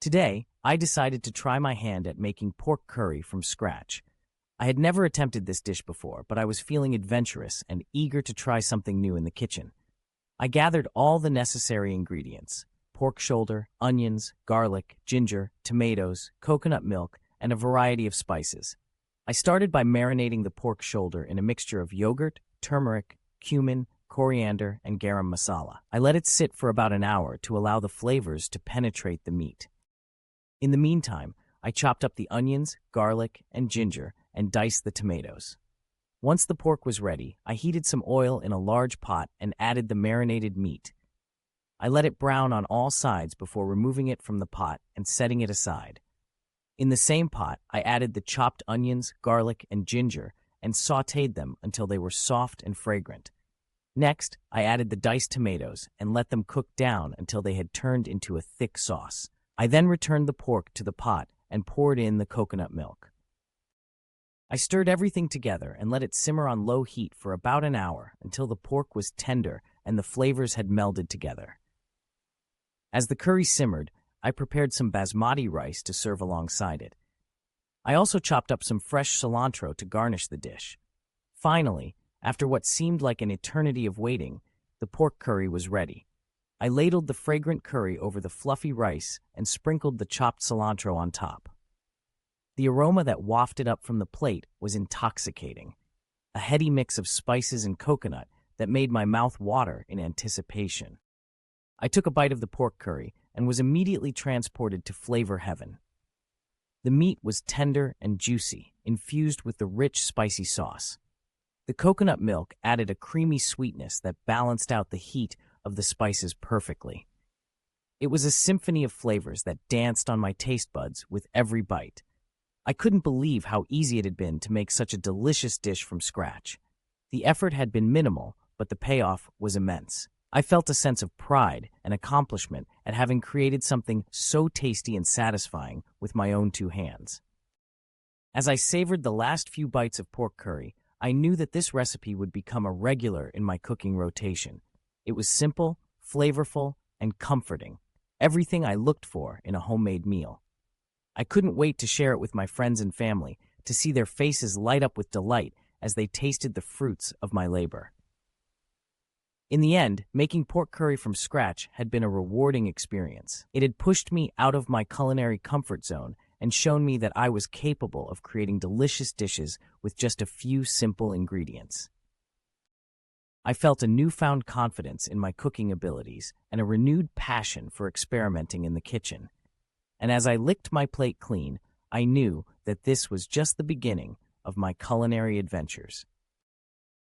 Today, I decided to try my hand at making pork curry from scratch. I had never attempted this dish before, but I was feeling adventurous and eager to try something new in the kitchen. I gathered all the necessary ingredients: pork shoulder, onions, garlic, ginger, tomatoes, coconut milk, and a variety of spices. I started by marinating the pork shoulder in a mixture of yogurt, turmeric, cumin, coriander, and garam masala. I let it sit for about an hour to allow the flavors to penetrate the meat. In the meantime, I chopped up the onions, garlic, and ginger and diced the tomatoes. Once the pork was ready, I heated some oil in a large pot and added the marinated meat. I let it brown on all sides before removing it from the pot and setting it aside. In the same pot, I added the chopped onions, garlic, and ginger and sautéed them until they were soft and fragrant. Next, I added the diced tomatoes and let them cook down until they had turned into a thick sauce. I then returned the pork to the pot and poured in the coconut milk. I stirred everything together and let it simmer on low heat for about an hour until the pork was tender and the flavors had melded together. As the curry simmered, I prepared some basmati rice to serve alongside it. I also chopped up some fresh cilantro to garnish the dish. Finally, after what seemed like an eternity of waiting, the pork curry was ready. I ladled the fragrant curry over the fluffy rice and sprinkled the chopped cilantro on top. The aroma that wafted up from the plate was intoxicating, a heady mix of spices and coconut that made my mouth water in anticipation. I took a bite of the pork curry and was immediately transported to flavor heaven. The meat was tender and juicy, infused with the rich, spicy sauce. The coconut milk added a creamy sweetness that balanced out the heat of the spices perfectly. It was a symphony of flavors that danced on my taste buds with every bite. I couldn't believe how easy it had been to make such a delicious dish from scratch. The effort had been minimal, but the payoff was immense. I felt a sense of pride and accomplishment at having created something so tasty and satisfying with my own two hands. As I savored the last few bites of pork curry, I knew that this recipe would become a regular in my cooking rotation. It was simple, flavorful, and comforting, everything I looked for in a homemade meal. I couldn't wait to share it with my friends and family, to see their faces light up with delight as they tasted the fruits of my labor. In the end, making pork curry from scratch had been a rewarding experience. It had pushed me out of my culinary comfort zone and shown me that I was capable of creating delicious dishes with just a few simple ingredients. I felt a newfound confidence in my cooking abilities and a renewed passion for experimenting in the kitchen. And as I licked my plate clean, I knew that this was just the beginning of my culinary adventures.